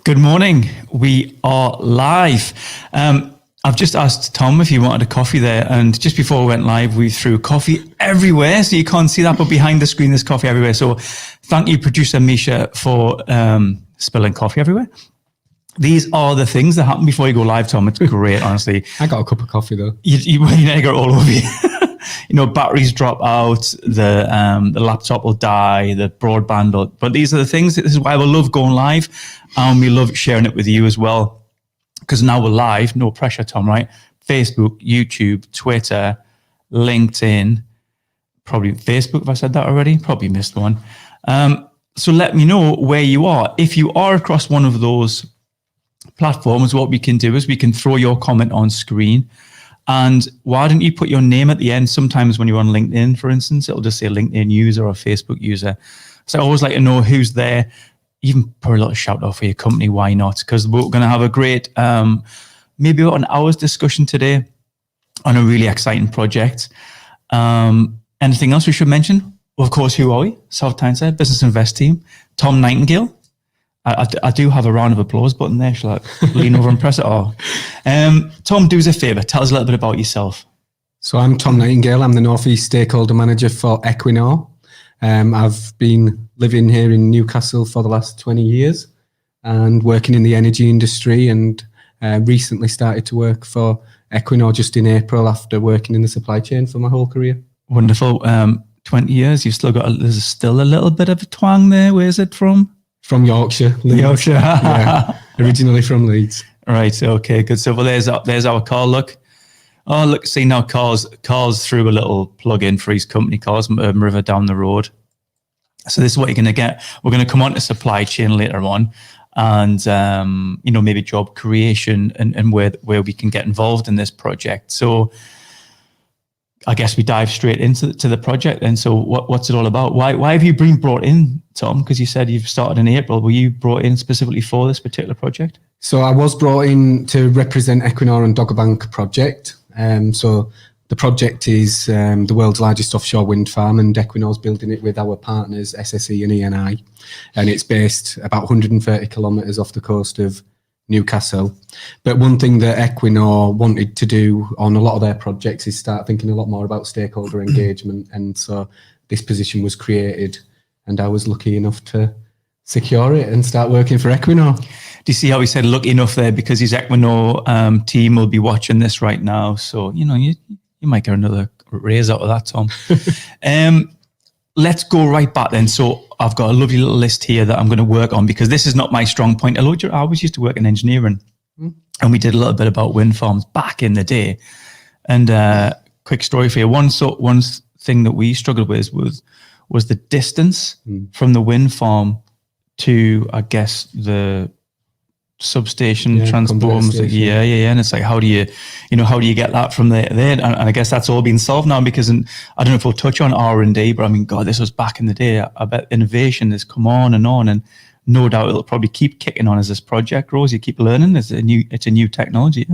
Good morning. We are live. I've just asked Tom if he wanted a coffee there, and just before we went live, we threw coffee everywhere, so you can't see that, but behind the screen there's coffee everywhere. So thank you, producer Misha, for spilling coffee everywhere. These are the things that happen before you go live, Tom. It's great, honestly. I got a cup of coffee though. You never get it all over you. Batteries drop out, the laptop will die, the broadband will, but these are the things. This is why we love going live, and we love sharing it with you as well. Because now we're live, no pressure, Tom, right? Facebook, YouTube, Twitter, LinkedIn, probably Facebook, if I said that already, probably missed one. So let me know where you are. If you are across one of those platforms, what we can do is we can throw your comment on screen. And why don't you put your name at the end? Sometimes when you're on LinkedIn, for instance, it'll just say LinkedIn user or Facebook user. So I always like to know who's there. Even put a little shout out for your company. Why not? Because we're going to have a great, maybe about an hour's discussion today on a really exciting project. Anything else we should mention? Well, of course, who are we? South Tyneside Business Invest Team. Tom Nightingale. I do have a round of applause button there. Shall I lean over and press it? Oh. Tom, do us a favour. Tell us a little bit about yourself. So I'm Tom Nightingale. I'm the North East Stakeholder Manager for Equinor. I've been living here in Newcastle for the last 20 years and working in the energy industry, and recently started to work for Equinor just in April after working in the supply chain for my whole career. Wonderful. 20 years. You've still got, there's still a little bit of a twang there. Where's it from? From Yorkshire. Leeds. Yorkshire. Yeah, originally from Leeds. Right. Okay. Good. So well, there's our Carl. Look. Oh, look. See now, Carl's threw a little plug in for his company, Carl's River down the road. So this is what you're going to get. We're going to come on to supply chain later on, and maybe job creation and where we can get involved in this project. So I guess we dive straight into the project. And so what's it all about? Why have you been brought in, Tom? Because you said you've started in April. Were you brought in specifically for this particular project? So I was brought in to represent Equinor and Dogger Bank project. So the project is the world's largest offshore wind farm, and Equinor's building it with our partners SSE and ENI. And it's based about 130 kilometres off the coast of Newcastle. But one thing that Equinor wanted to do on a lot of their projects is start thinking a lot more about stakeholder engagement. And so this position was created, and I was lucky enough to secure it and start working for Equinor. Do you see how he said lucky enough there? Because his Equinor team will be watching this right now. So, you might get another raise out of that, Tom. Let's go right back then. So I've got a lovely little list here that I'm going to work on, because this is not my strong point. I always used to work in engineering, and we did a little bit about wind farms back in the day. And quick story for you. One thing that we struggled with was the distance from the wind farm to, I guess, the substation transformers. Yeah. And it's like, how do you get that from there? And I guess that's all been solved now, because I don't know if we'll touch on R&D, but I mean, God, this was back in the day. I bet innovation has come on, and no doubt it'll probably keep kicking on as this project grows. You keep learning. It's a new technology.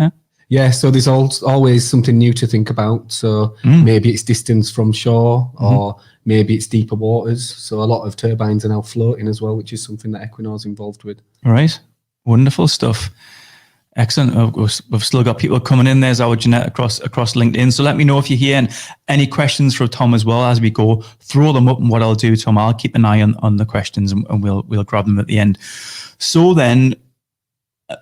Yeah. So there's always something new to think about. So maybe it's distance from shore, or maybe it's deeper waters. So a lot of turbines are now floating as well, which is something that Equinor's involved with. All right. Wonderful stuff. Excellent. We've still got people coming in. There's our Jeanette across LinkedIn. So let me know if you're here, and any questions for Tom as well as we go. Throw them up, and what I'll do, Tom, I'll keep an eye on the questions, and we'll grab them at the end. So then, do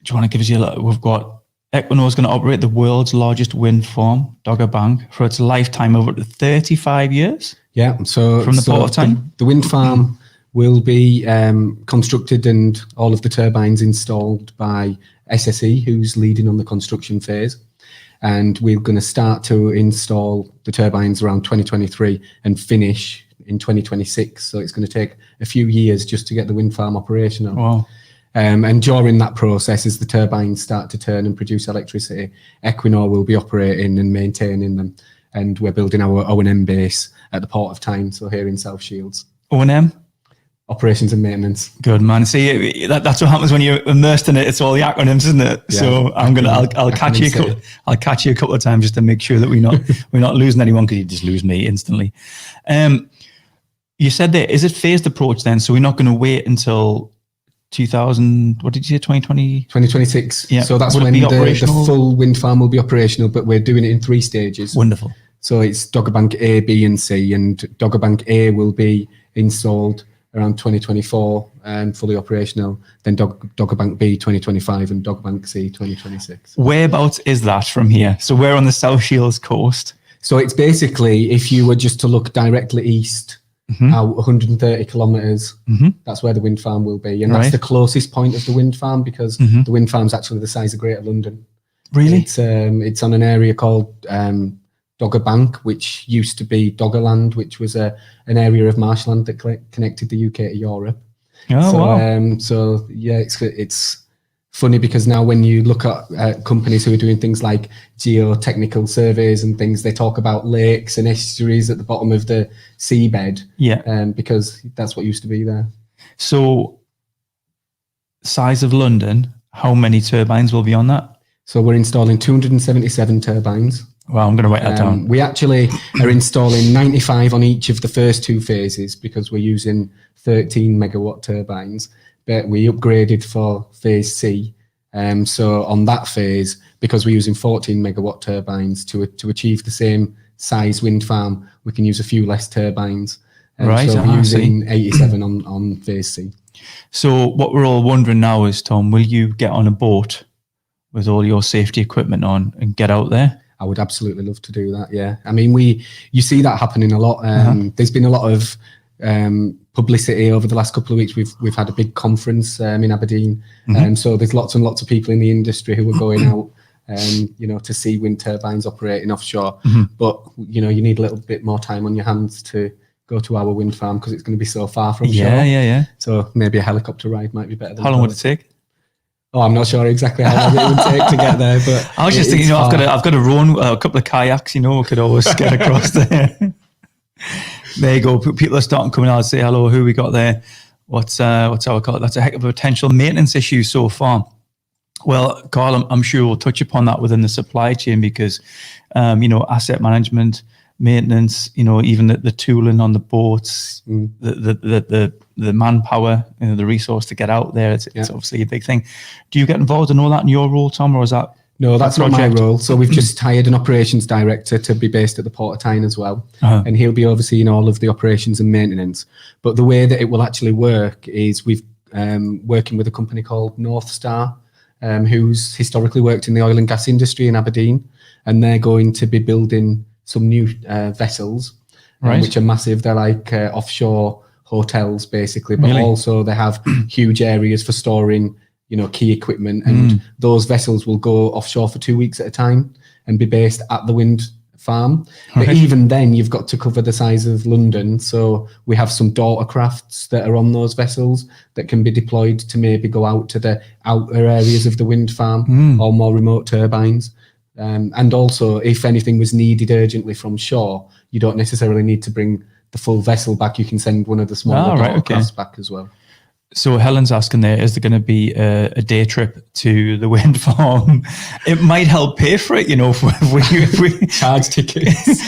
you want to give us we've got Equinor's going to operate the world's largest wind farm, Dogger Bank, for its lifetime over 35 years. Yeah. So from the Port of Tyne, the wind farm will be constructed and all of the turbines installed by SSE, who's leading on the construction phase. And we're going to start to install the turbines around 2023 and finish in 2026. So it's going to take a few years just to get the wind farm operational. Wow. And during that process, as the turbines start to turn and produce electricity, Equinor will be operating and maintaining them. And we're building our O&M base at the Port of Tyne, so here in South Shields. O&M? Operations and maintenance. Good, man. See, that's what happens when you're immersed in it. It's all the acronyms, isn't it? Yeah. So I'll catch you. I'll catch you a couple of times just to make sure that we're not losing anyone, because you just lose me instantly. You said there, is it phased approach then? So we're not going to wait until what did you say, 2020? 2026. Yeah. So that's Will it when be the operational? full wind farm will be operational, but we're doing it in 3 stages. Wonderful. So it's Dogger Bank A, B and C, and Dogger Bank A will be installed around 2024 and fully operational, then Dogger Bank B 2025 and Dogger Bank C 2026. Whereabouts is that from here? So we're on the South Shields coast. So it's basically, if you were just to look directly east, out 130 kilometres, that's where the wind farm will be. And that's the closest point of the wind farm, because the wind farm's actually the size of Greater London. Really? It's on an area called Dogger Bank, which used to be Doggerland, which was an area of marshland that connected the UK to Europe. Oh, wow. So yeah, it's funny because now when you look at companies who are doing things like geotechnical surveys and things, they talk about lakes and estuaries at the bottom of the seabed. Yeah. Because that's what used to be there. So size of London, how many turbines will be on that? So we're installing 277 turbines. Well, I'm going to write that down. We actually are installing 95 on each of the first 2 phases because we're using 13 megawatt turbines, but we upgraded for phase C. So on that phase, because we're using 14 megawatt turbines to achieve the same size wind farm, we can use a few less turbines. Right. So we're using 87 on phase C. So what we're all wondering now is, Tom, will you get on a boat with all your safety equipment on and get out there? I would absolutely love to do that. Yeah, I mean, you see that happening a lot. There's been a lot of publicity over the last couple of weeks. We've had a big conference in Aberdeen, so there's lots and lots of people in the industry who are going out, to see wind turbines operating offshore. But you need a little bit more time on your hands to go to our wind farm because it's going to be so far from shore. Yeah. So maybe a helicopter ride might be better than. How long would it take? Oh, I'm not sure exactly how long it would take to get there, but I was just thinking, I've got to row a couple of kayaks, we could always get across there. There you go. People are starting coming out and say, hello, who we got there? What's our call? That's a heck of a potential maintenance issue so far. Well, Carl, I'm sure we'll touch upon that within the supply chain because, asset management, maintenance, even the tooling on the boats, the manpower, the resource to get out there. It's obviously a big thing. Do you get involved in all that in your role, Tom, or is that? No, that's not my role. So we've just hired an operations director to be based at the Port of Tyne as well. And he'll be overseeing all of the operations and maintenance. But the way that it will actually work is we've working with a company called North Star, who's historically worked in the oil and gas industry in Aberdeen. And they're going to be building some new vessels, which are massive. They're like offshore hotels, basically. But also they have huge areas for storing key equipment, and those vessels will go offshore for 2 weeks at a time and be based at the wind farm. But even then, you've got to cover the size of London. So we have some daughter crafts that are on those vessels that can be deployed to maybe go out to the outer areas of the wind farm or more remote turbines. And also, if anything was needed urgently from shore, you don't necessarily need to bring the full vessel back. You can send one of the smaller daughter crafts back as well. So Helen's asking there, is there going to be a day trip to the wind farm? It might help pay for it, if we charge tickets.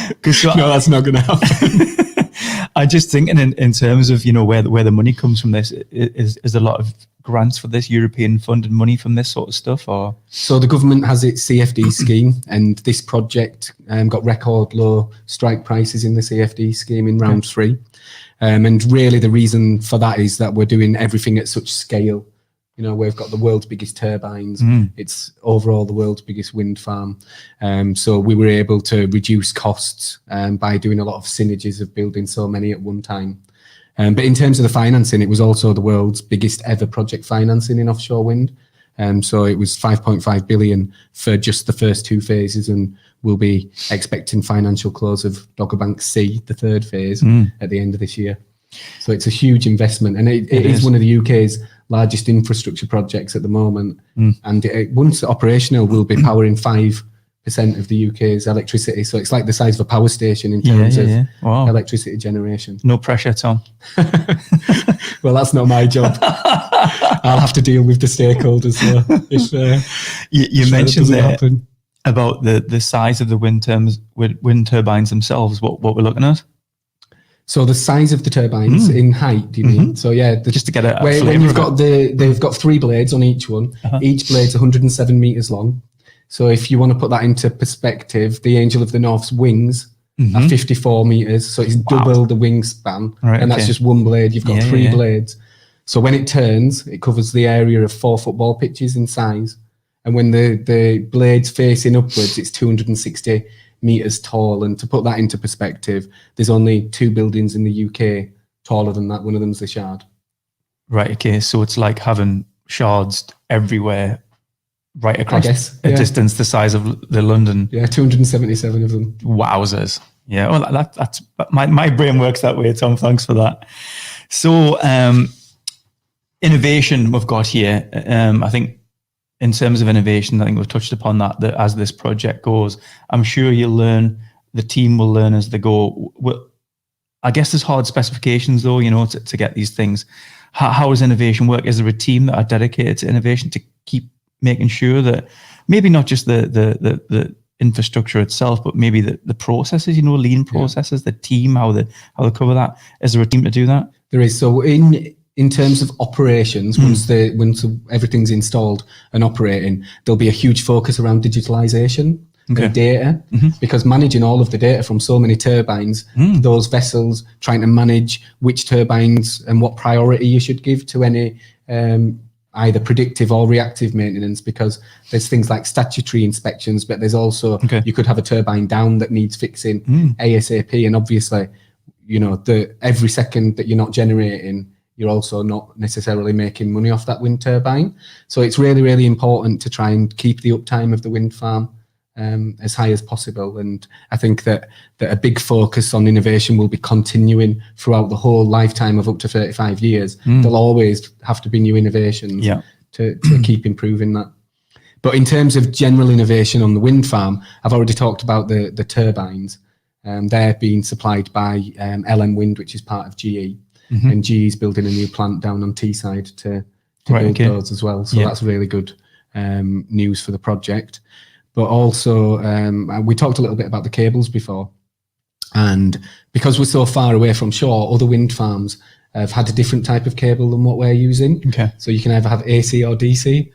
No, that's not going to happen. I'm just thinking in terms of, where the money comes from this. Is a lot of grants for this, European funded money from this sort of stuff? Or so the government has its CFD scheme, and this project got record low strike prices in the CFD scheme in round 3. And really the reason for that is that we're doing everything at such scale. We've got the world's biggest turbines. It's overall the world's biggest wind farm. So we were able to reduce costs by doing a lot of synergies of building so many at one time. But in terms of the financing, it was also the world's biggest ever project financing in offshore wind. So it was 5.5 billion for just the first 2 phases, and we'll be expecting financial close of Dogger Bank C, the 3rd phase, at the end of this year. So it's a huge investment, and it is one of the UK's largest infrastructure projects at the moment. And once operational, will be powering 5% of the UK's electricity. So it's like the size of a power station in terms of electricity generation. No pressure, Tom. Well, that's not my job. I'll have to deal with the stakeholders. If you mentioned there about the size of the wind turbines themselves. What we're looking at? So the size of the turbines in height, do you mean? So yeah, Just to get a when flavour you've of got they've got 3 blades on each one. Each blade's 107 meters long. So if you want to put that into perspective, the Angel of the North's wings are 54 meters. So it's double the wingspan, Right, and that's just one blade. You've got 3 blades. So when it turns, it covers the area of 4 football pitches in size. And when the blade's facing upwards, it's 260 meters tall. And to put that into perspective, there's only 2 buildings in the UK taller than that. One of them's the Shard. Right. Okay. So it's like having shards everywhere, right across a distance the size of the London. Yeah, 277 of them. Wowzers. Yeah. Well, that's my brain works that way, Tom. Thanks for that. So innovation we've got here. I think in terms of innovation, I think we've touched upon that as this project goes, I'm sure you'll learn, the team will learn as they go. I guess there's hard specifications though, to get these things. How does innovation work? Is there a team that are dedicated to innovation to keep making sure that maybe not just the infrastructure itself, but maybe the processes, lean processes, the team, how they cover that? Is there a team to do that? There is. So in terms of operations, once everything's installed and operating, there'll be a huge focus around digitalization and data, because managing all of the data from so many turbines, those vessels, trying to manage which turbines and what priority you should give to any either predictive or reactive maintenance, because there's things like statutory inspections, but there's also, you could have a turbine down that needs fixing ASAP. And obviously, every second that you're not generating, you're also not necessarily making money off that wind turbine. So it's really, really important to try and keep the uptime of the wind farm as high as possible. And I think that a big focus on innovation will be continuing throughout the whole lifetime of up to 35 years. There'll always have to be new innovations to keep improving that. But in terms of general innovation on the wind farm, I've already talked about the turbines. They're being supplied by LM Wind, which is part of GE. And GE is building a new plant down on Teesside to build those as well. So that's really good news for the project. But also, we talked a little bit about the cables before. And because we're so far away from shore, other wind farms have had a different type of cable than what we're using. So you can either have AC or DC.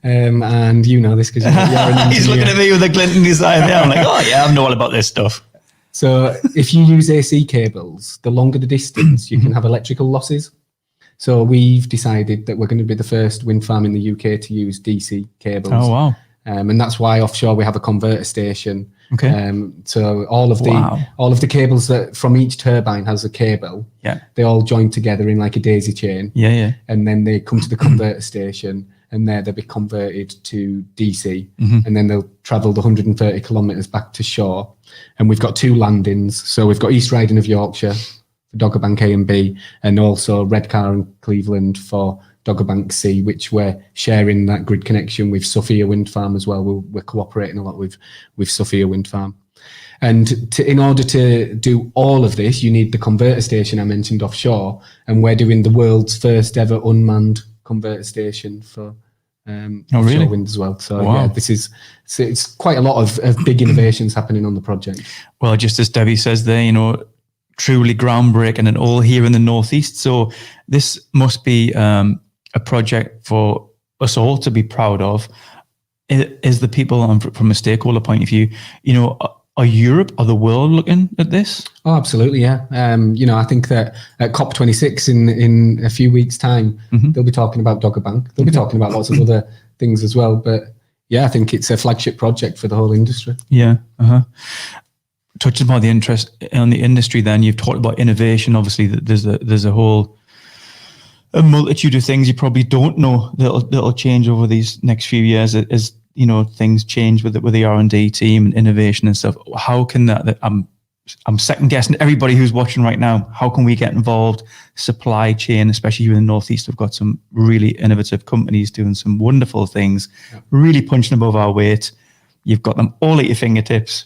And you know this because you're an engineer. He's looking at me with a glint in his eye there. I'm like, oh yeah, I know all about this stuff. So if you use AC cables, the longer the distance, you can have electrical losses. So we've decided that we're going to be the first wind farm in the UK to use DC cables. Oh, wow. And that's why offshore we have a converter station. So all of the cables that from each turbine has a cable. They all join together in like a daisy chain. And then they come to the converter station, and there they'll be converted to DC. And then they'll travel the 130 kilometres back to shore. And we've got 2 landings. So we've got East Riding of Yorkshire for Dogger Bank A and B, and also Redcar and Cleveland for Dogger Bank C, which we're sharing that grid connection with Sophia Wind Farm as well. We're cooperating a lot with Sophia Wind Farm. And in order to do all of this, you need the converter station I mentioned offshore, and we're doing the world's first ever unmanned converter station for offshore wind as well. So it's quite a lot of big innovations happening on the project. Well, just as Debbie says there, truly groundbreaking, and all here in the Northeast. So this must be a project for us all to be proud of. Is the people from a stakeholder point of view, are Europe or the world looking at this? Oh, absolutely, yeah. I think that at COP26 in a few weeks' time, they'll be talking about Dogger Bank. They'll be talking about lots of other things as well. But yeah, I think it's a flagship project for the whole industry. Touching upon the interest on the industry, then you've talked about innovation. Obviously, there's a multitude of things you probably don't know that'll change over these next few years as things change with the R&D team and innovation and stuff. How can that? I'm second guessing everybody who's watching right now. How can we get involved? Supply chain, especially here in the Northeast, we've got some really innovative companies doing some wonderful things, really punching above our weight. You've got them all at your fingertips.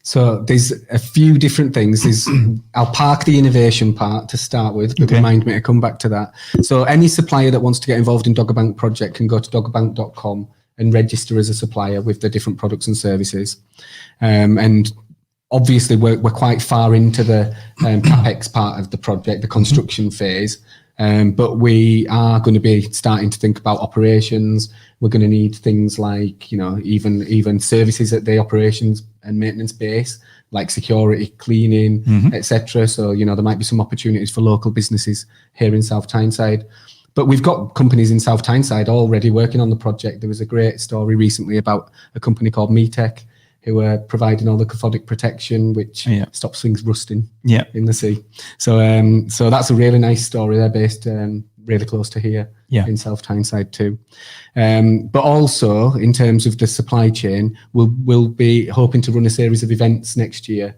So there's a few different things. I'll park the innovation part to start with, but remind me to come back to that. So any supplier that wants to get involved in Dogger Bank project can go to doggerbank.com and register as a supplier with the different products and services. And obviously we're quite far into the capex part of the project, the construction phase. But we are going to be starting to think about operations. We're going to need things like, even services at the operations and maintenance base, like security, cleaning, etc. So, there might be some opportunities for local businesses here in South Tyneside. But we've got companies in South Tyneside already working on the project. There was a great story recently about a company called Metech, who are providing all the cathodic protection, which stops things rusting in the sea. So that's a really nice story. They're based really close to here in South Tyneside too. But also in terms of the supply chain, we'll be hoping to run a series of events next year,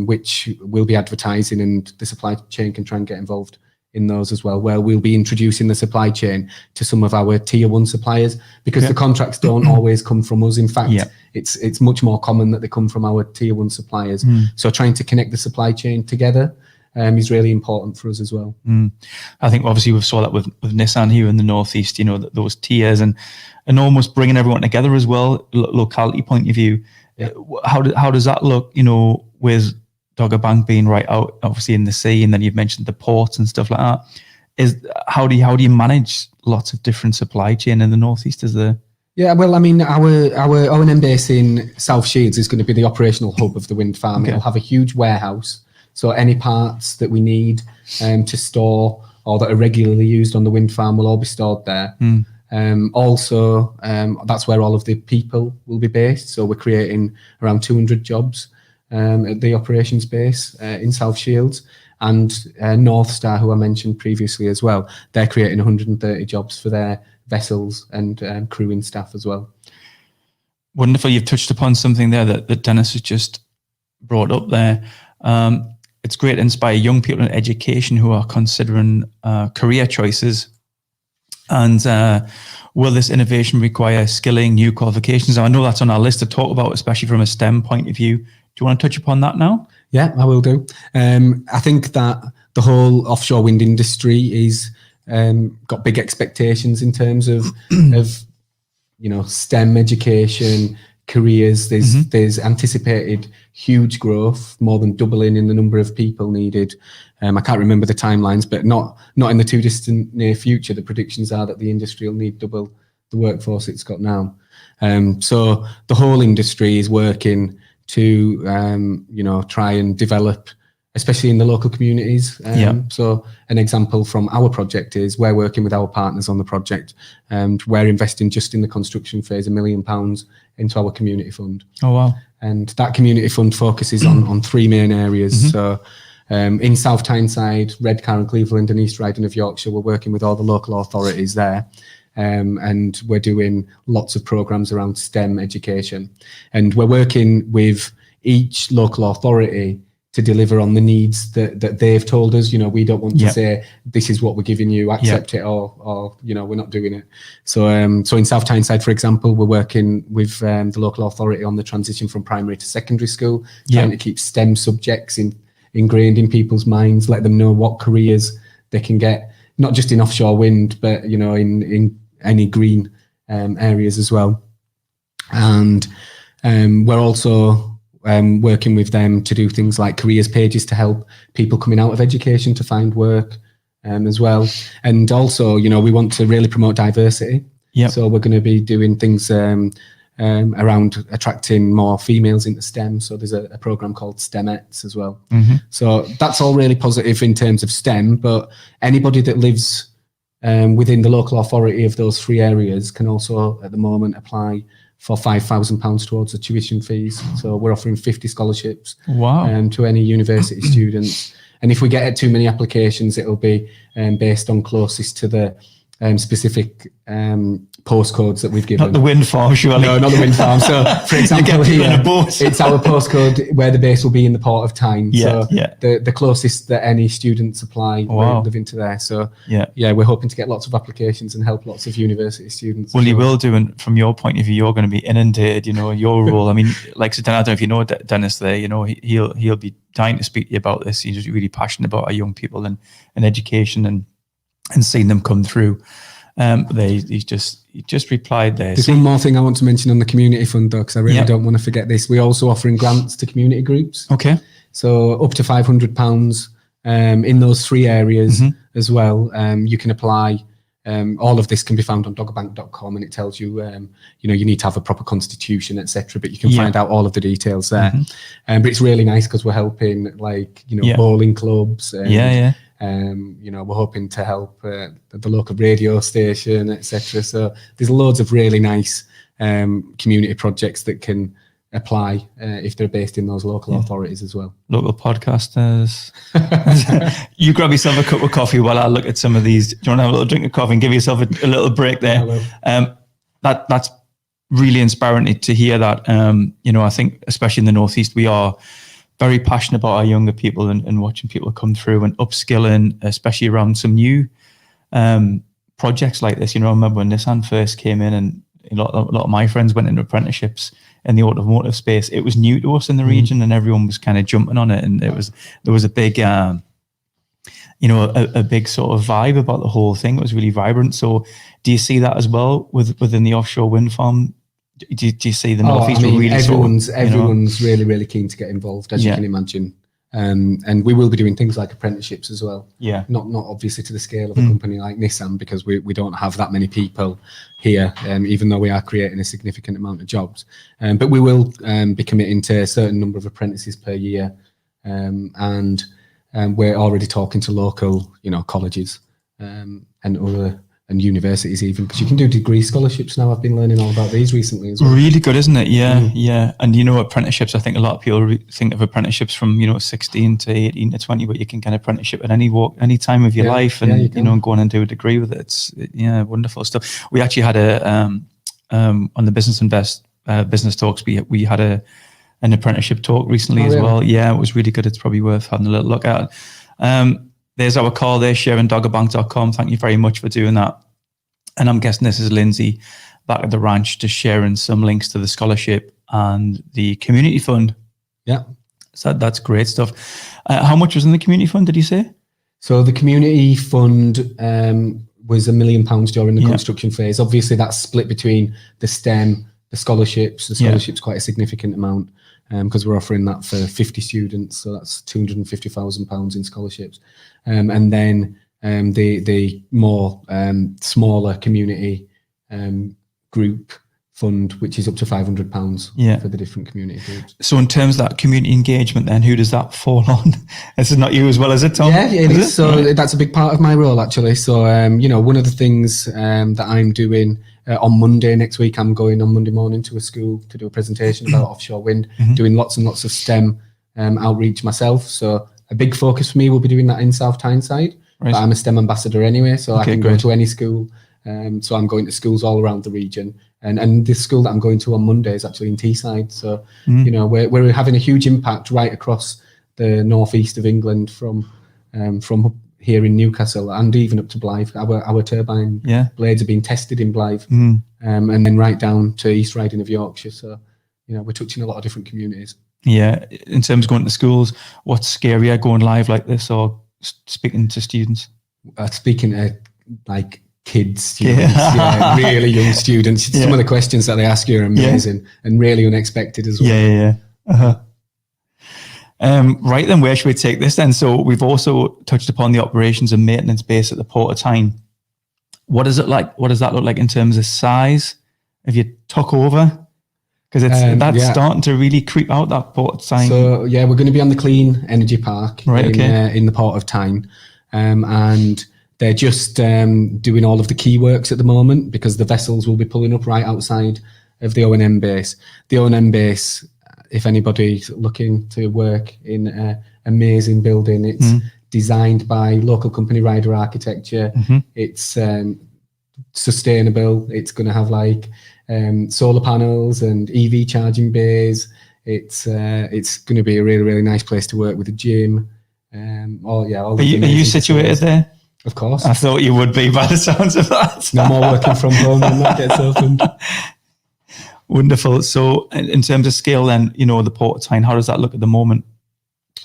which we'll be advertising, and the supply chain can try and get involved in those as well, where we'll be introducing the supply chain to some of our tier 1 suppliers, because the contracts don't always come from us. In fact, it's much more common that they come from our tier 1 suppliers. So trying to connect the supply chain together is really important for us as well. I think obviously we saw that with Nissan here in the Northeast, those tiers and almost bringing everyone together as well, locality point of view. How does that look, with Dogger Bank being right out, obviously in the sea, and then you've mentioned the ports and stuff like that. How do you manage lots of different supply chain in the Northeast? Yeah, well, I mean, our O&M base in South Shields is going to be the operational hub of the wind farm. It'll have a huge warehouse, so any parts that we need to store or that are regularly used on the wind farm will all be stored there. Also, that's where all of the people will be based. So we're creating around 200 jobs at the operations base in South Shields, and North Star, who I mentioned previously as well, they're creating 130 jobs for their vessels and crewing staff as well. Wonderful. You've touched upon something there that Dennis has just brought up there. It's great to inspire young people in education who are considering career choices. And will this innovation require skilling, new qualifications? I know that's on our list to talk about, especially from a STEM point of view. Do you want to touch upon that now? Yeah, I will do. I think that the whole offshore wind industry is got big expectations in terms of STEM education, careers. There's anticipated huge growth, more than doubling in the number of people needed. I can't remember the timelines, but not in the too distant near future. The predictions are that the industry will need double the workforce it's got now. So the whole industry is working to try and develop, especially in the local communities. So an example from our project is we're working with our partners on the project, and we're investing just in the construction phase £1 million into our community fund. Oh wow. And that community fund focuses on 3 main areas. So in South Tyneside, Redcar and Cleveland and East Riding of Yorkshire, we're working with all the local authorities there. And we're doing lots of programs around STEM education, and we're working with each local authority to deliver on the needs that they've told us. We don't want to say, this is what we're giving you, accept it, or we're not doing it. So in South Tyneside, for example, we're working with the local authority on the transition from primary to secondary school, trying to keep STEM subjects ingrained in people's minds, let them know what careers they can get, not just in offshore wind, but in any green areas as well. And we're also working with them to do things like careers pages to help people coming out of education to find work as well. And also, we want to really promote diversity. So we're going to be doing things around attracting more females into STEM. So there's a program called STEMettes as well. So that's all really positive in terms of STEM, but anybody that lives within the local authority of those 3 areas can also at the moment apply for £5,000 towards the tuition fees. So we're offering 50 scholarships to any university students. And if we get too many applications, it'll be based on closest to the specific postcodes that we've given. Not the wind farm, surely. No, not the wind farm. So, for example, here, it's our postcode where the base will be in the Port of Tyne. The closest that any students apply will live into there. So, we're hoping to get lots of applications and help lots of university students. Well, you will do, and from your point of view, you're going to be inundated. Your role. I mean, like I don't know if you know Dennis there. He'll be dying to speak to you about this. He's really passionate about our young people and education and seeing them come through. He just replied there. There's one more thing I want to mention on the community fund, though, because I really don't want to forget this. We're also offering grants to community groups. Okay. So up to £500 in those 3 areas as well. You can apply. All of this can be found on doggerbank.com, and it tells you, you need to have a proper constitution, etc. But you can find out all of the details there. But it's really nice because we're helping, bowling clubs. And, we're hoping to help the local radio station, etc. So there's loads of really nice community projects that can apply if they're based in those local authorities as well. Local podcasters. You grab yourself a cup of coffee while I look at some of these. Do you want to have a little drink of coffee and give yourself a little break there? That's really inspiring to hear that. I think especially in the Northeast, we are very passionate about our younger people and watching people come through and upskilling, especially around some new projects like this. I remember when Nissan first came in, and a lot of my friends went into apprenticeships in the automotive space. It was new to us in the region, and everyone was kind of jumping on it. And there was a big, a big sort of vibe about the whole thing. It was really vibrant. So do you see that as well within the offshore wind farm? Do you see the Northeast really everyone's really, really keen to get involved, as you can imagine. And we will be doing things like apprenticeships as well. Yeah. Not obviously to the scale of a company like Nissan, because we don't have that many people here, even though we are creating a significant amount of jobs. But we will be committing to a certain number of apprentices per year. And we're already talking to local, colleges and other and universities even, because you can do degree scholarships now. I've been learning all about these recently as well. Really good, isn't it? Yeah. And apprenticeships, I think a lot of people think of apprenticeships from 16 to 18 to 20, but you can get an apprenticeship at any time of your life, and and go on and do a degree with it. It's wonderful stuff. We actually had on the business talks, we had an apprenticeship talk recently as well. Yeah, it was really good. It's probably worth having a little look at. There's our call there, sharingdoggerbank.com. Thank you very much for doing that. And I'm guessing this is Lindsay back at the ranch just sharing some links to the scholarship and the community fund. Yeah. So that's great stuff. How much was in the community fund, did you say? So the community fund was £1 million during the construction phase. Obviously, that's split between the STEM, the scholarships. The scholarship's quite a significant amount because we're offering that for 50 students. So that's £250,000 in scholarships. And then the more smaller community group fund, which is up to £500 for the different community groups. So in terms of that community engagement, then who does that fall on? This is not you as well, is it, Tom? Yeah, it is. So that's a big part of my role, actually. So, one of the things that I'm doing on Monday next week, I'm going on Monday morning to a school to do a presentation about offshore wind, doing lots and lots of STEM outreach myself. So a big focus for me will be doing that in South Tyneside. Right. But I'm a STEM ambassador anyway, so I can go to any school. So I'm going to schools all around the region. And the school that I'm going to on Monday is actually in Teesside. So, we're having a huge impact right across the northeast of England from here in Newcastle and even up to Blythe. Our turbine blades are being tested in Blythe and then right down to East Riding of Yorkshire. So, we're touching a lot of different communities. Yeah. In terms of going to schools, what's scarier, going live like this or speaking to students? Speaking to kids, students, really young students. Some of the questions that they ask you are amazing and really unexpected as well. Right then, where should we take this then? So we've also touched upon the operations and maintenance base at the Port of Tyne. What is it like? What does that look like in terms of size? Have you took over? Because that's starting to really creep out, that Port of Tyne. So we're going to be on the Clean Energy Park in the Port of Tyne, and they're just doing all of the key works at the moment because the vessels will be pulling up right outside of the O&M base. The O&M base, if anybody's looking to work in an amazing building, it's designed by local company Ryder Architecture. It's sustainable. It's going to have solar panels and EV charging bays. It's going to be a really, really nice place to work with a gym. Are you situated there? Of course. I thought you would be by the sounds of that. No more working from home when that gets opened. Wonderful. So in terms of scale then, the Port of Tyne, how does that look at the moment?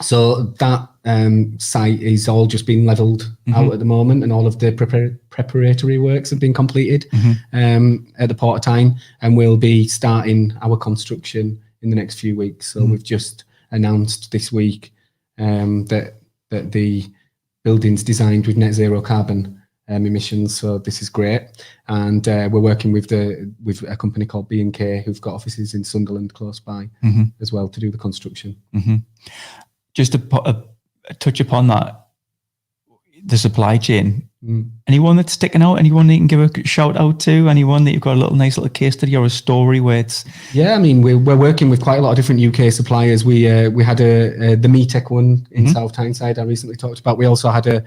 So that site is all just being levelled out at the moment, and all of the preparatory works have been completed at the Port of Tyne, and we'll be starting our construction in the next few weeks. So we've just announced this week that the building's designed with net zero carbon emissions, so this is great. And we're working with a company called B&K, who've got offices in Sunderland close by as well, to do the construction. Just to touch upon that, the supply chain. Anyone that's sticking out? Anyone that you can give a shout out to? Anyone that you've got a nice little case study or a story where it's? Yeah, I mean, we're working with quite a lot of different UK suppliers. We had the METEC one in South Tyneside I recently talked about. We also had a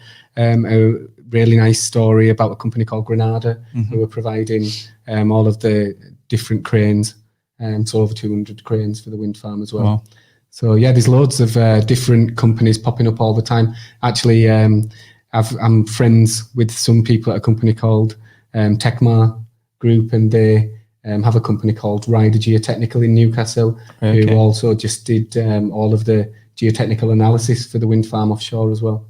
really nice story about a company called Granada who are providing all of the different cranes, so over 200 cranes for the wind farm as well. Wow. So yeah, there's loads of different companies popping up all the time. Actually, I'm friends with some people at a company called Tecmar Group, and they have a company called Ryder Geotechnical in Newcastle, who also just did all of the geotechnical analysis for the wind farm offshore as well.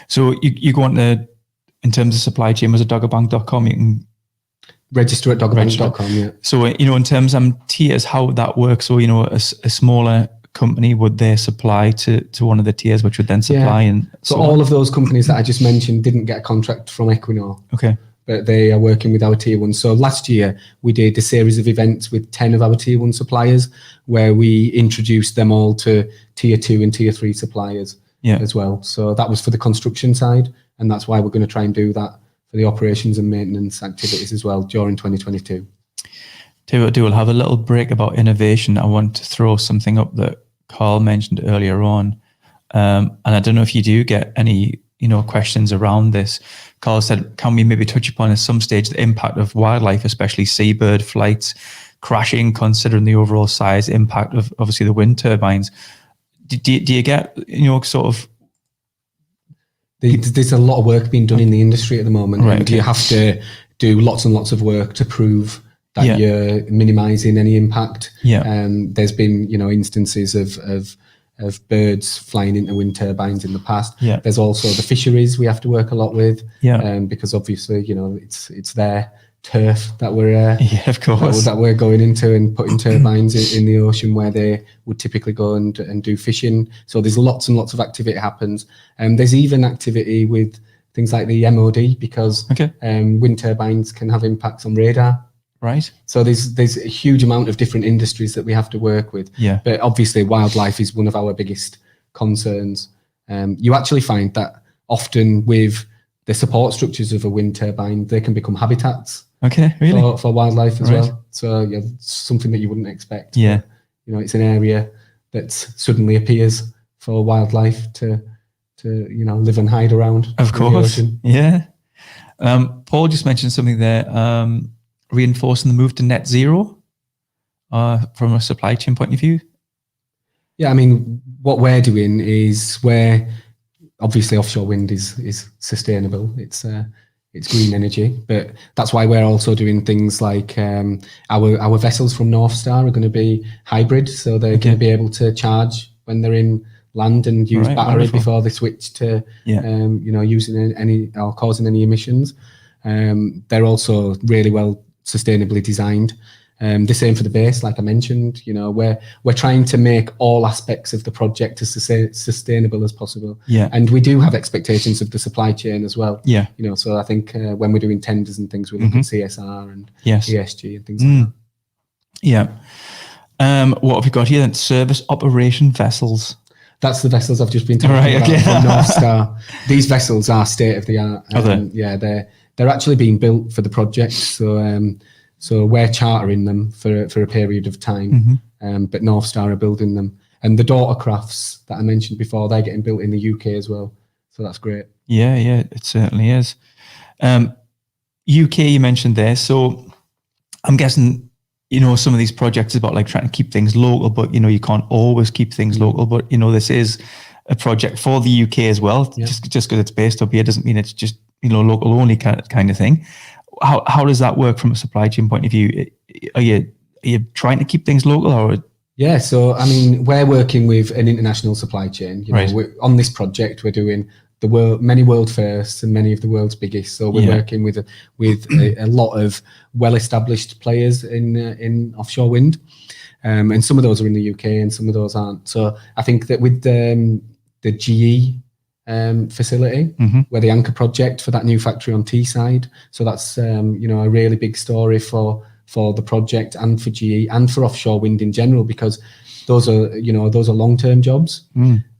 So you go on to, in terms of supply chain, was it doggerbank.com? You can register at doggerbank.com, yeah. So, in terms of tiers, how that works, so, a smaller company, would they supply to one of the tiers, which would then supply? And so all of those companies that I just mentioned didn't get a contract from Equinor. Okay. But they are working with our tier one. So last year we did a series of events with 10 of our tier one suppliers, where we introduced them all to tier two and tier three suppliers as well. So that was for the construction side, and that's why we're going to try and do that for the operations and maintenance activities as well during 2022. We'll have a little break about innovation. I want to throw something up that Carl mentioned earlier on. And I don't know if you do get any, questions around this. Carl said, can we maybe touch upon at some stage the impact of wildlife, especially seabird flights crashing, considering the overall size impact of obviously the wind turbines? Do you get, sort of... There's a lot of work being done in the industry at the moment. Right, and you have to do lots and lots of work to prove that you're minimising any impact. There's been, instances of birds flying into wind turbines in the past. There's also the fisheries we have to work a lot with. Because obviously, it's their turf that we're of course that we're going into and putting turbines in the ocean where they would typically go and do fishing. So there's lots and lots of activity happens. And there's even activity with things like the MOD, because wind turbines can have impacts on radar. Right. So there's a huge amount of different industries that we have to work with. But obviously wildlife is one of our biggest concerns. You actually find that often with the support structures of a wind turbine, they can become habitats for wildlife as well. So it's something that you wouldn't expect. But, it's an area that suddenly appears for wildlife to live and hide around. Of course. Paul just mentioned something there. Reinforcing the move to net zero from a supply chain point of view? Yeah, I mean, what we're doing is obviously offshore wind is sustainable. It's green energy, but that's why we're also doing things like our vessels from North Star are going to be hybrid, so they're going to be able to charge when they're in land and use battery before they switch to using any or causing any emissions. They're also really well sustainably designed. The same for the base, like I mentioned. We're trying to make all aspects of the project as sustainable as possible. And we do have expectations of the supply chain as well. So I think when we're doing tenders and things, we look at CSR and ESG and things like that. What have we got here then? Service operation vessels. That's the vessels I've just been talking about from North Star. These vessels are state of the art. They're actually being built for the project. So we're chartering them for a period of time, but North Star are building them. And the daughter crafts that I mentioned before, they're getting built in the UK as well. So that's great. Yeah, it certainly is. UK you mentioned there. So I'm guessing, some of these projects is about like trying to keep things local, but, you can't always keep things local. But, this is a project for the UK as well. Just because it's based up here doesn't mean it's just, local only kind of thing. How does that work from a supply chain point of view? Are you trying to keep things local, or Yeah, so I mean, we're working with an international supply chain. You know, Right. on this project, we're doing many world firsts and many of the world's biggest. So we're Yeah. working with a lot of well-established players in offshore wind, and some of those are in the UK and some of those aren't. So I think that with the GE facility, where the anchor project for that new factory on Teesside, so that's you know, a really big story for the project and for GE and for offshore wind in general, because those are, you know, those are long-term jobs.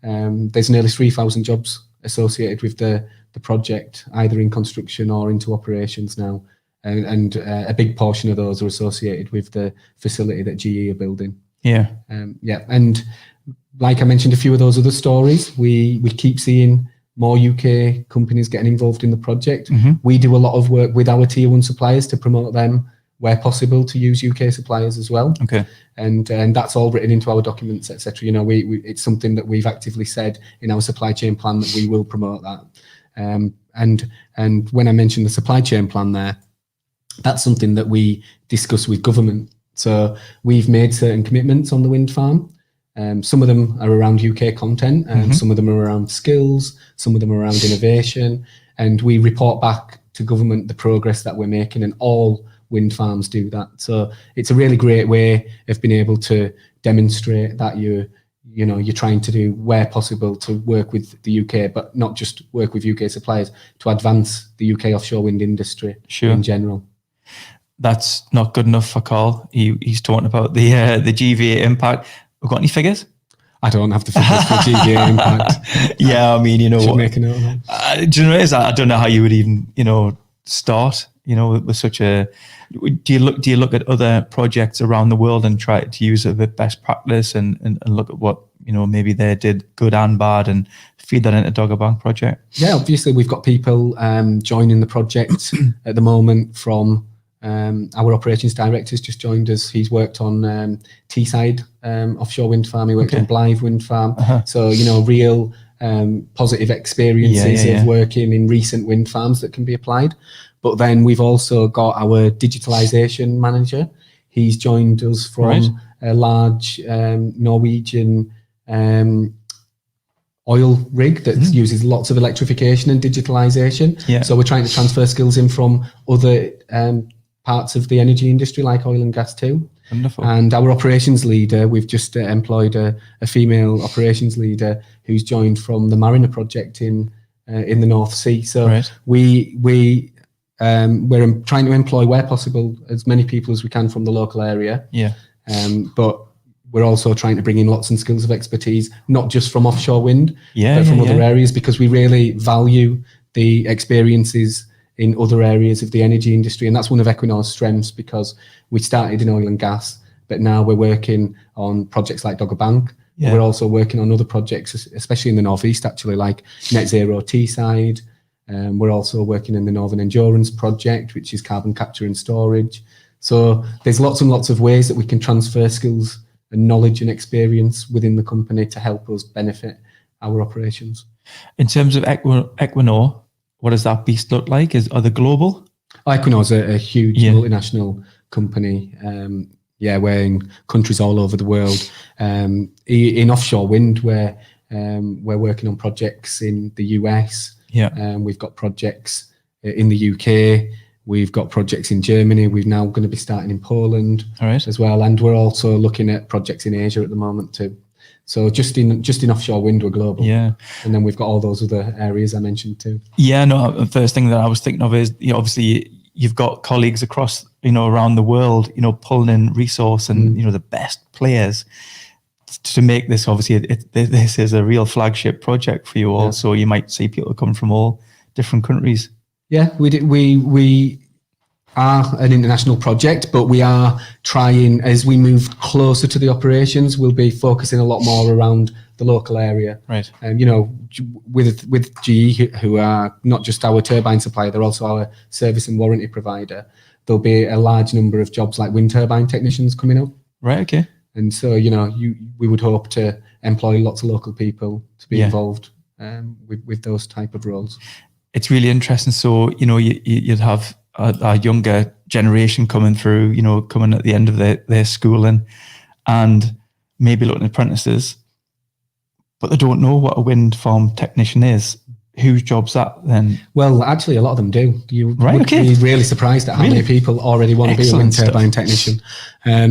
There's nearly 3,000 jobs associated with the project, either in construction or into operations now, and a big portion of those are associated with the facility that GE are building. Yeah. Yeah, and like I mentioned, a few of those other stories, we keep seeing more UK companies getting involved in the project. We do a lot of work with our tier one suppliers to promote them where possible to use UK suppliers as well. Okay. And that's all written into our documents, etc. You know, we it's something that we've actively said in our supply chain plan that we will promote that. And when I mentioned the supply chain plan there, that's something that we discuss with government. So we've made certain commitments on the wind farm. Some of them are around UK content, and some of them are around skills, some of them are around innovation, and we report back to government the progress that we're making, and all wind farms do that. So it's a really great way of being able to demonstrate that you're trying to do, where possible, to work with the UK, but not just work with UK suppliers, to advance the UK offshore wind industry in general. That's not good enough for Carl. He's talking about the GVA impact. We've got any figures? I don't have the figures for GVA impact. Yeah, I mean, you know, should make a note of that. Do you know what it is? I don't know how you would even, you know, start, you know, with such a. Do you look at other projects around the world and try to use a bit best practice and look at what, you know, maybe they did good and bad and feed that into Dogger Bank project? Yeah, obviously we've got people joining the project at the moment from our operations director's just joined us. He's worked on Teesside offshore wind farm. He worked on Blythe wind farm. So, you know, real positive experiences of working in recent wind farms that can be applied. But then we've also got our digitalisation manager. He's joined us from a large Norwegian oil rig that uses lots of electrification and digitalisation. So we're trying to transfer skills in from other parts of the energy industry, like oil and gas too. Wonderful. And our operations leader, we've just employed a female operations leader who's joined from the Mariner project in the North Sea. So we're trying to employ, where possible, as many people as we can from the local area. But we're also trying to bring in lots and skills of expertise, not just from offshore wind, but from other areas, because we really value the experiences in other areas of the energy industry. And that's one of Equinor's strengths, because we started in oil and gas, but now we're working on projects like Dogger Bank. We're also working on other projects, especially in the Northeast, actually, like Net Zero Teesside. We're also working in the Northern Endurance project, which is carbon capture and storage. So there's lots and lots of ways that we can transfer skills and knowledge and experience within the company to help us benefit our operations. In terms of Equinor, what does that beast look like? Are they global? Equinor's a huge multinational company. We're in countries all over the world. In offshore wind, we're working on projects in the US. We've got projects in the UK. We've got projects in Germany. We're now going to be starting in Poland as well. And we're also looking at projects in Asia at the moment too. So just in offshore wind, we're global. And then we've got all those other areas I mentioned too. The first thing that I was thinking of is, you know, obviously you've got colleagues across, you know, around the world, you know, pulling in resource and, you know, the best players to make this. Obviously, this is a real flagship project for you all. So you might see people coming from all different countries. We are an international project, but we are trying, as we move closer to the operations, we'll be focusing a lot more around the local area. You know, with GE, who are not just our turbine supplier, they're also our service and warranty provider. There'll be a large number of jobs like wind turbine technicians coming up. And so, you know, we would hope to employ lots of local people to be involved with those type of roles. It's really interesting. So, you know, you'd have a younger generation coming through, you know, coming at the end of their schooling. And maybe looking at apprentices, but they don't know what a wind farm technician is. Whose job's that then? Well, actually, a lot of them do. You would be really surprised at how many people already want to be a wind turbine technician.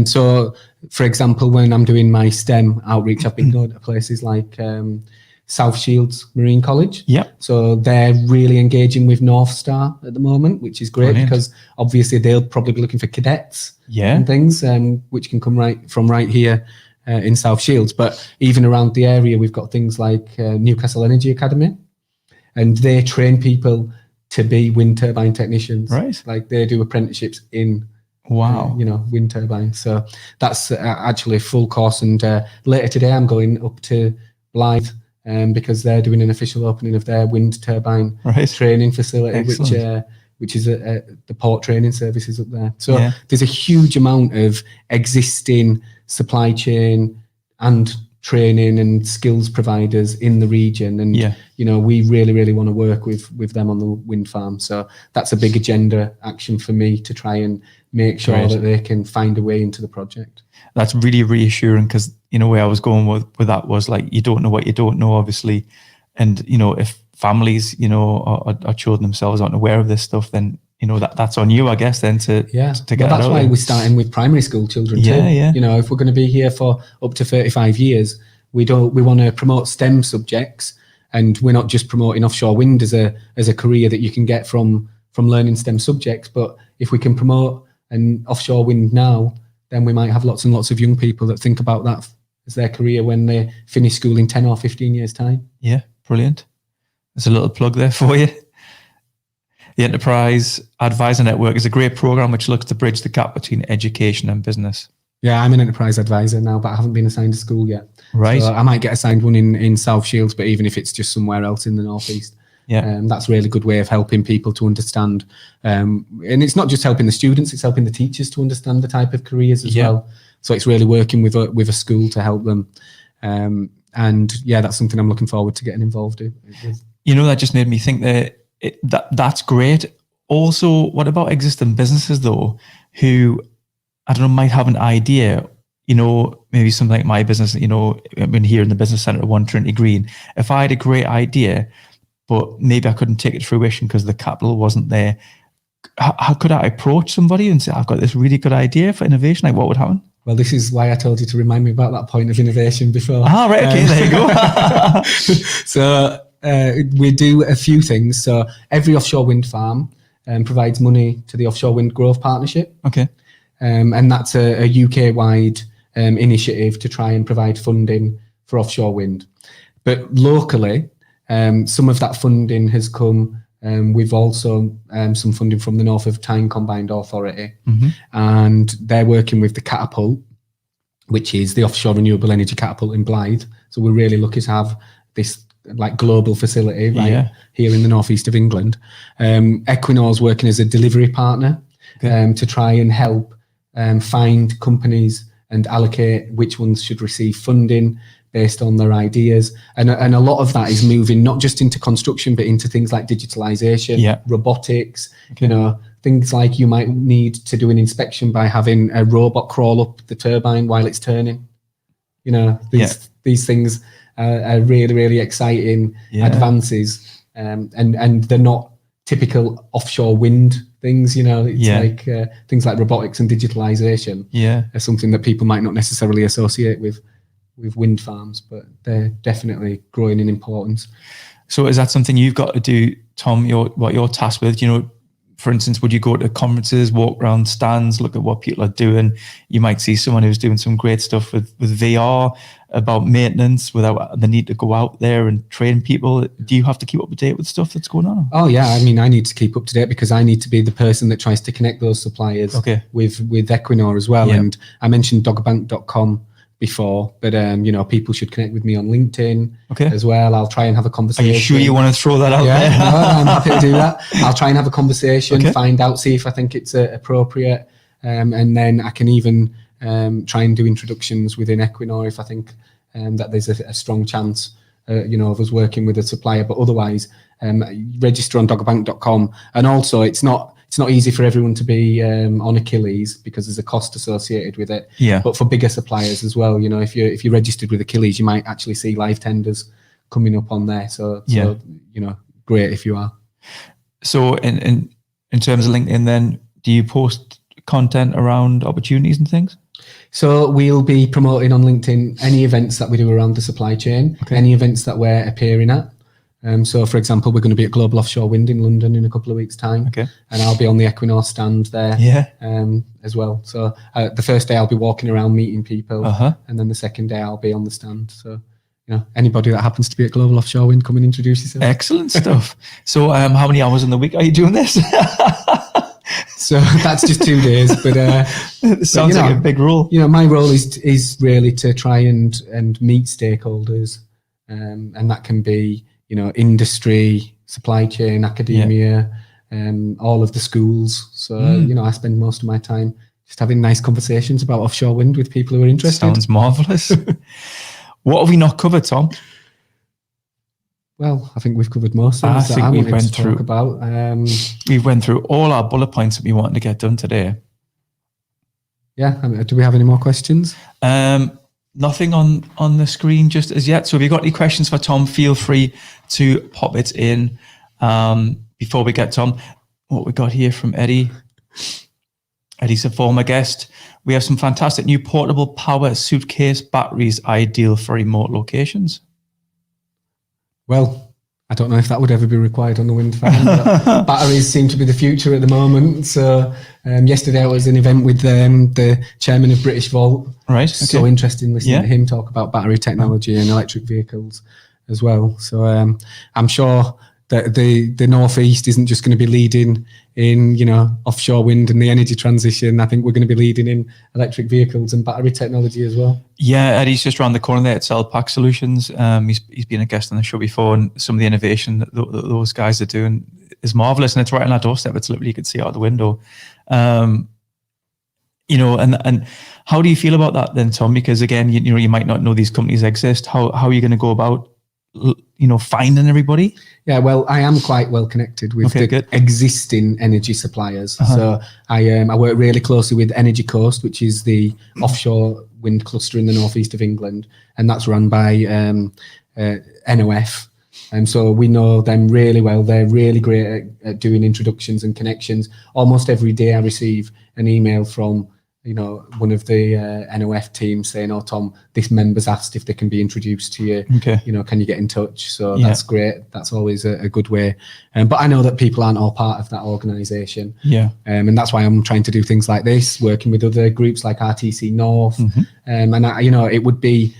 So, for example, when I'm doing my STEM outreach, I've been going to places like South Shields Marine College. Yeah. So they're really engaging with North Star at the moment, which is great because obviously they'll probably be looking for cadets and things, which can come right here in South Shields. But even around the area, we've got things like Newcastle Energy Academy. And they train people to be wind turbine technicians. Right. Like they do apprenticeships in, wind turbines. So that's actually a full course. And later today, I'm going up to Blythe because they're doing an official opening of their wind turbine training facility, which is the port training services up there. So there's a huge amount of existing supply chain and training and skills providers in the region, and we really want to work with them on the wind farm. So that's a big agenda action for me to try and make sure that they can find a way into the project. That's really reassuring because where I was going with that was like, you don't know what you don't know, obviously, and if families are children themselves aren't aware of this stuff, then that's on you, I guess, then to get that's why we're starting with primary school children too. If we're going to be here for up to 35 years, we want to promote STEM subjects, and we're not just promoting offshore wind as a career that you can get from learning STEM subjects. But if we can promote an offshore wind now, then we might have lots and lots of young people that think about that as their career when they finish school in 10 or 15 years' time. Yeah, brilliant. There's a little plug there for you. The Enterprise Advisor Network is a great program which looks to bridge the gap between education and business. Yeah, I'm an enterprise advisor now, but I haven't been assigned a school yet. Right. So I might get assigned one in South Shields, but even if it's just somewhere else in the northeast, that's a really good way of helping people to understand. And it's not just helping the students; it's helping the teachers to understand the type of careers as well. So it's really working with a school to help them. And that's something I'm looking forward to getting involved in. That just made me think that's great. Also, what about existing businesses though, who, I don't know, might have an idea, maybe something like my business, I've been here in the business centre at 1 Trinity Green. If I had a great idea, but maybe I couldn't take it to fruition because the capital wasn't there, how could I approach somebody and say, I've got this really good idea for innovation? Like, what would happen? Well, this is why I told you to remind me about that point of innovation before. Ah, right, okay, there you go. So we do a few things. So every offshore wind farm provides money to the Offshore Wind Growth Partnership. Okay. And that's a UK-wide initiative to try and provide funding for offshore wind. But locally, some of that funding has come. We've also some funding from the North of Tyne Combined Authority, and they're working with the Catapult, which is the offshore renewable energy catapult in Blythe. So we're really lucky to have this like global facility here in the northeast of England. Equinor's working as a delivery partner to try and help find companies and allocate which ones should receive funding based on their ideas. And a lot of that is moving not just into construction, but into things like digitalization, robotics, things like you might need to do an inspection by having a robot crawl up the turbine while it's turning. These things are really, really exciting advances. And they're not typical offshore wind things, it's like things like robotics and digitalization are something that people might not necessarily associate with wind farms, but they're definitely growing in importance. So is that something you've got to do, Tom, what you're tasked with? For instance, would you go to conferences, walk around stands, look at what people are doing? You might see someone who's doing some great stuff with VR about maintenance without the need to go out there and train people. Do you have to keep up to date with stuff that's going on? Oh, yeah. I mean, I need to keep up to date because I need to be the person that tries to connect those suppliers with Equinor as well. Yep. And I mentioned doggerbank.com before, but people should connect with me on LinkedIn as well. I'll try and have a conversation. Are you sure you want to throw that out there? No, I'm happy to do that. I'll try and have a conversation, find out, see if I think it's appropriate, and then I can even try and do introductions within Equinor if I think that there's a strong chance of us working with a supplier. But otherwise, register on doggerbank.com. And also, it's not it's not easy for everyone to be on Achilles because there's a cost associated with it. Yeah. But for bigger suppliers as well, if you're registered with Achilles, you might actually see live tenders coming up on there. So great if you are. So in terms of LinkedIn, then, do you post content around opportunities and things? So we'll be promoting on LinkedIn any events that we do around the supply chain, any events that we're appearing at. So, for example, we're going to be at Global Offshore Wind in London in a couple of weeks' time, and I'll be on the Equinor stand there as well. So the first day I'll be walking around meeting people, and then the second day I'll be on the stand. So, anybody that happens to be at Global Offshore Wind, come and introduce yourself. Excellent stuff. So how many hours in the week are you doing this? So that's just 2 days, but it sounds like a big role. My role is really to try and meet stakeholders, and that can be industry, supply chain, academia, all of the schools. So I spend most of my time just having nice conversations about offshore wind with people who are interested. Sounds marvelous. What have we not covered, Tom? Well, I think we've covered most things that I wanted to talk about. We went through all our bullet points that we wanted to get done today. Yeah. Do we have any more questions? Nothing on the screen just as yet. So if you've got any questions for Tom, feel free to pop it in. Before we get Tom, what we got here from Eddie. Eddie's a former guest. We have some fantastic new portable power suitcase batteries, ideal for remote locations. Well, I don't know if that would ever be required on the wind farm. But batteries seem to be the future at the moment. So yesterday I was at an event with the chairman of British Volt. Right. So interesting listening to him talk about battery technology and electric vehicles as well. So I'm sure that the Northeast isn't just going to be leading in offshore wind and the energy transition. I think we're going to be leading in electric vehicles and battery technology as well. Yeah, Eddie's just around the corner there at Cell Pack Solutions. He's been a guest on the show before, and some of the innovation that those guys are doing is marvelous, and it's right on our doorstep. It's literally, you can see out the window. And how do you feel about that then, Tom? Because again, you might not know these companies exist. How are you going to go about finding everybody? Yeah, well, I am quite well connected with existing energy suppliers. So I work really closely with Energy Coast, which is the offshore wind cluster in the northeast of England, and that's run by NOF. And so we know them really well. They're really great at doing introductions and connections. Almost every day I receive an email from one of the NOF teams saying, "Oh, Tom, this member's asked if they can be introduced to you. Can you get in touch?" So that's great. That's always a good way. But I know that people aren't all part of that organisation. Yeah. And that's why I'm trying to do things like this, working with other groups like RTC North. And it would be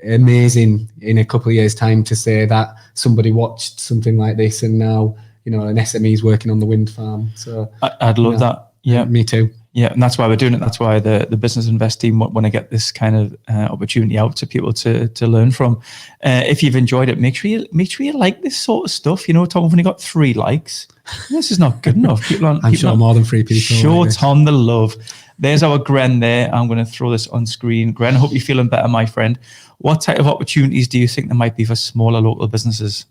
amazing in a couple of years' time to say that somebody watched something like this and now an SME is working on the wind farm. So I'd love that. Yeah, me too. Yeah, and that's why we're doing it. That's why the Business Invest team want to get this kind of opportunity out to people to learn from. If you've enjoyed it, make sure you like this sort of stuff. Tom, we've only got 3 likes. This is not good enough. I'm sure more than 3 people. Show Tom the love. There's our Gren there. I'm going to throw this on screen. Gren, I hope you're feeling better, my friend. What type of opportunities do you think there might be for smaller local businesses?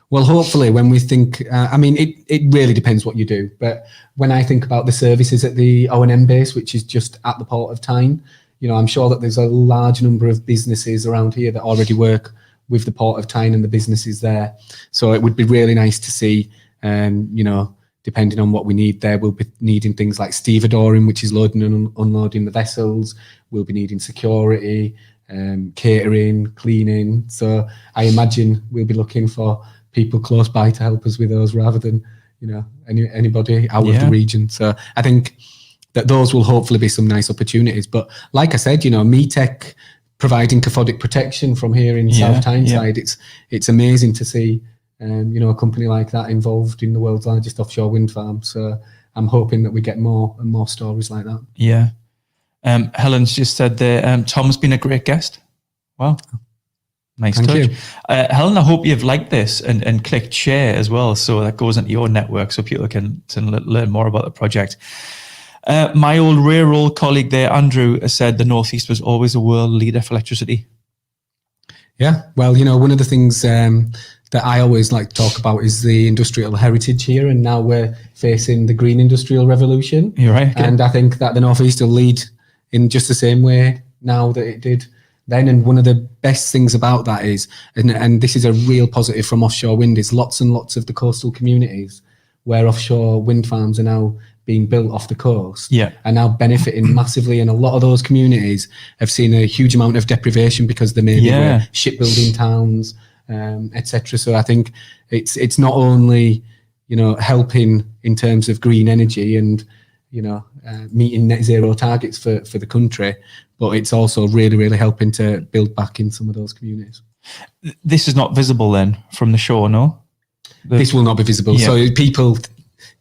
Well, hopefully when we think, it really depends what you do. But when I think about the services at the O&M base, which is just at the Port of Tyne, I'm sure that there's a large number of businesses around here that already work with the Port of Tyne and the businesses there. So it would be really nice to see, depending on what we need there, we'll be needing things like stevedoring, which is loading and unloading the vessels. We'll be needing security, catering, cleaning. So I imagine we'll be looking for people close by to help us with those rather than anybody out of the region. So I think that those will hopefully be some nice opportunities. But like I said, METEC providing cathodic protection from here in South Tyneside, it's amazing to see a company like that involved in the world's largest offshore wind farm. So I'm hoping that we get more and more stories like that. Yeah. Helen's just said there, Tom's been a great guest. Wow. Nice Thank touch. you. Helen, I hope you've liked this and clicked share as well, so that goes into your network so people can learn more about the project. My old rural colleague there, Andrew, said the Northeast was always a world leader for electricity. Yeah, well, one of the things that I always like to talk about is the industrial heritage here, and now we're facing the green industrial revolution. You're right. Okay. And I think that the North East will lead in just the same way now that it did then. And one of the best things about that is, and this is a real positive from offshore wind, is lots and lots of the coastal communities where offshore wind farms are now being built off the coast are now benefiting massively. And a lot of those communities have seen a huge amount of deprivation because they maybe were shipbuilding towns, etc. So I think it's not only, helping in terms of green energy and, meeting net zero targets for the country, but it's also really, really helping to build back in some of those communities. This is not visible then from the shore, no? This will not be visible. So people,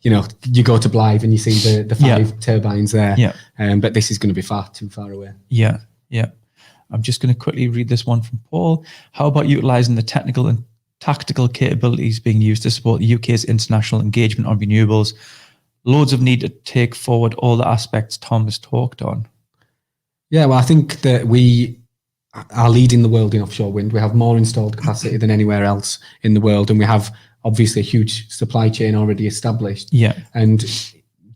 you go to Blythe and you see the 5 turbines there, but this is going to be far too far away. Yeah. I'm just going to quickly read this one from Paul. How about utilising the technical and tactical capabilities being used to support the UK's international engagement on renewables? Loads of need to take forward all the aspects Tom has talked on. Yeah, well, I think that we are leading the world in offshore wind. We have more installed capacity than anywhere else in the world, and we have obviously a huge supply chain already established. Yeah. And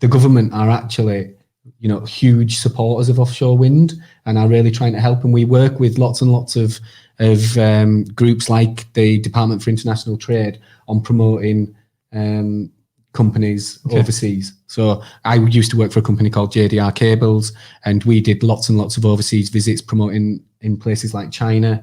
the government are actually, huge supporters of offshore wind and are really trying to help. And we work with lots and lots of groups like the Department for International Trade on promoting companies overseas. So I used to work for a company called JDR Cables, and we did lots and lots of overseas visits promoting in places like China,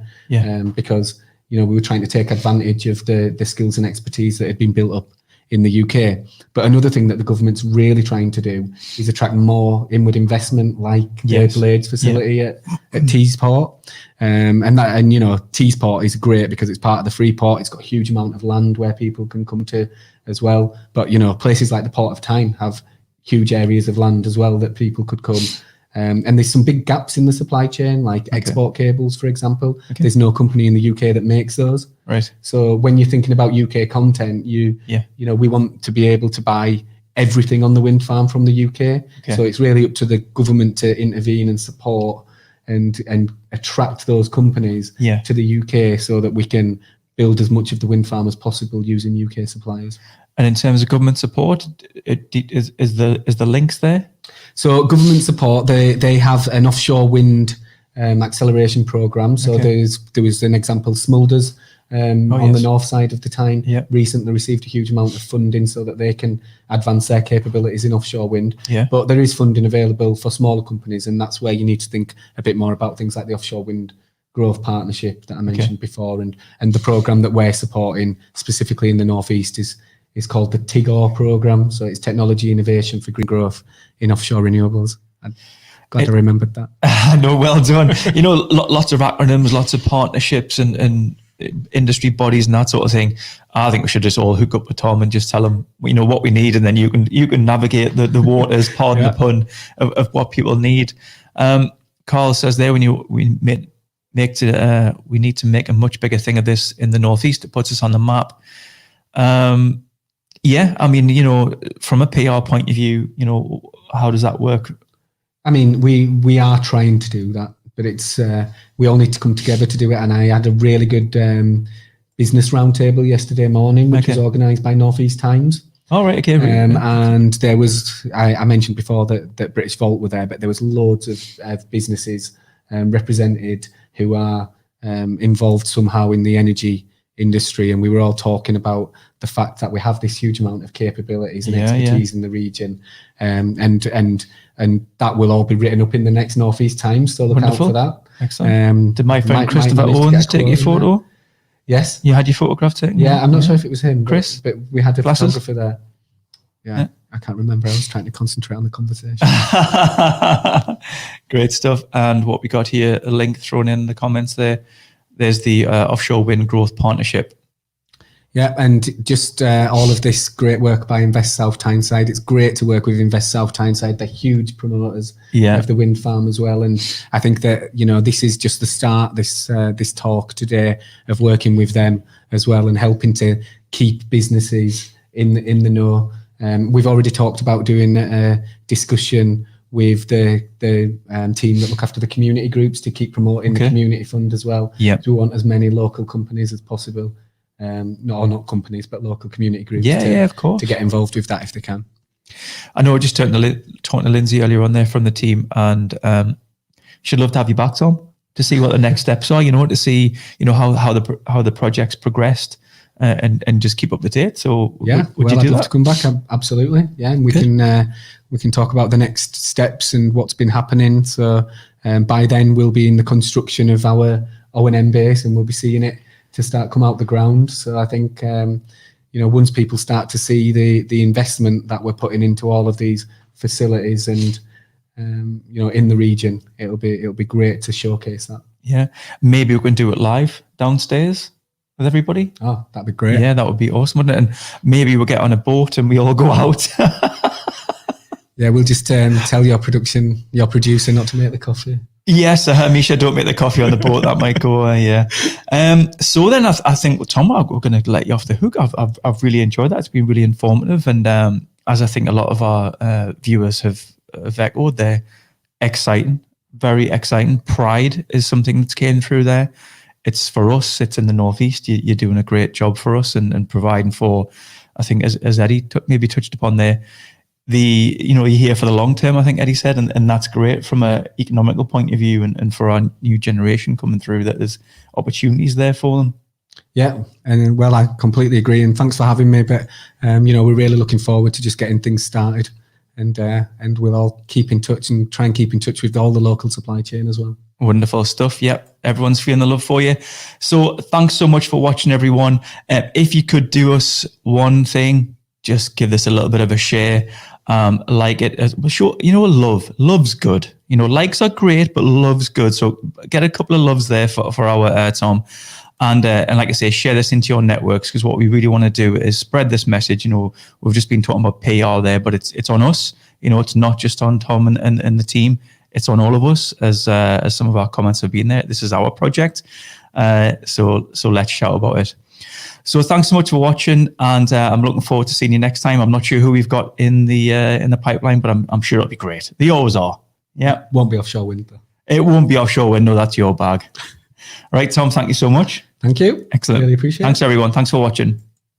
because we were trying to take advantage of the skills and expertise that had been built up in the UK. But another thing that the government's really trying to do is attract more inward investment, like the Blades facility at Teesport. And Teesport is great because it's part of the Freeport. It's got a huge amount of land where people can come to as well. But, places like the Port of Tyne have huge areas of land as well that people could come. And there's some big gaps in the supply chain, like export cables, for example. There's no company in the UK that makes those. Right. So when you're thinking about UK content, we want to be able to buy everything on the wind farm from the UK. So it's really up to the government to intervene and support and attract those companies to the UK so that we can build as much of the wind farm as possible using UK suppliers. And in terms of government support, is the links there? So government support, they have an offshore wind acceleration program. So there was an example, Smulders on the north side of the Tyne recently received a huge amount of funding so that they can advance their capabilities in offshore wind. But there is funding available for smaller companies, and that's where you need to think a bit more about things like the offshore wind growth partnership that I mentioned before, and the program that we're supporting specifically in the Northeast is called the TIGOR program. So it's Technology Innovation for Green Growth in Offshore Renewables. I'm glad I remembered that. No, well done. Lots of acronyms, lots of partnerships and industry bodies and that sort of thing. I think we should just all hook up with Tom and just tell him, what we need, and then you can navigate the waters, pardon the pun, of what people need. Carl says there, we need to make a much bigger thing of this in the Northeast. It puts us on the map. From a PR point of view, how does that work? I mean, we are trying to do that, but it's we all need to come together to do it. And I had a really good business roundtable yesterday morning, which was organised by North East Times. All right, okay. And there was, I mentioned before that British Volt were there, but there was loads of businesses represented who are involved somehow in the energy industry, and we were all talking about the fact that we have this huge amount of capabilities and expertise in the region, and that will all be written up in the next North East Times, so look out for that. Excellent. Did my friend Christopher Owens take your photo? Yes. You had your photograph taken? Yeah, I'm not sure if it was him, Chris, but we had a photographer there. Yeah, I can't remember. I was trying to concentrate on the conversation. Great stuff. And what we got here, a link thrown in the comments there. There's the Offshore Wind Growth Partnership. Yeah, and just all of this great work by Invest South Tyneside. It's great to work with Invest South Tyneside. They're huge promoters of the wind farm as well. And I think that, this is just the start, this talk today, of working with them as well and helping to keep businesses in the know. We've already talked about doing a discussion with the team that look after the community groups to keep promoting the community fund as well. So we want as many local companies as possible not companies, but local community groups of course, to get involved with that if they can. I know I just talking to Lindsay earlier on there from the team, and she'd love to have you back, Tom, to see what the next steps are, to see, how the project's progressed, and just keep up to date. So would you do I'd love that? to come back. Absolutely. Yeah. And we can talk about the next steps and what's been happening. So by then we'll be in the construction of our O&M base, and we'll be seeing it to start come out the ground. So I think, once people start to see the investment that we're putting into all of these facilities and, in the region, it'll be great to showcase that. Yeah. Maybe we can do it live downstairs with everybody. Oh, that'd be great. Yeah, that would be awesome, wouldn't it? And maybe we'll get on a boat and we all go out. Yeah, we'll just tell your producer not to make the coffee. Yes, Misha, don't make the coffee on the boat. That might go, yeah. So then I think, Tom, we're going to let you off the hook. I've really enjoyed that. It's been really informative. And as I think a lot of our viewers have echoed, they're exciting, very exciting. Pride is something that's came through there. It's for us, it's in the Northeast. You're doing a great job for us and providing for, I think, as Eddie maybe touched upon there, you're here for the long term, I think Eddie said, and that's great from an economical point of view and for our new generation coming through, that there's opportunities there for them. Yeah, and I completely agree, and thanks for having me. But we're really looking forward to just getting things started, and we'll all keep in touch and try and keep in touch with all the local supply chain as well. Wonderful stuff. Yep, everyone's feeling the love for you. So thanks so much for watching, everyone. If you could do us one thing, just give this a little bit of a share. Like it, sure, love's good. Likes are great, but love's good. So get a couple of loves there for our Tom, and like I say, share this into your networks, because what we really want to do is spread this message. We've just been talking about PR there, but it's on us. It's not just on Tom and the team. It's on all of us, as some of our comments have been there. This is our project, so let's shout about it. So thanks so much for watching, and I'm looking forward to seeing you next time. I'm not sure who we've got in the pipeline, but I'm sure it'll be great. They always are. Yeah. Won't be offshore wind though. It won't be offshore wind. No, that's your bag. Right, Tom, thank you so much. Thank you. Excellent. Really appreciate it. Thanks, everyone. Thanks for watching.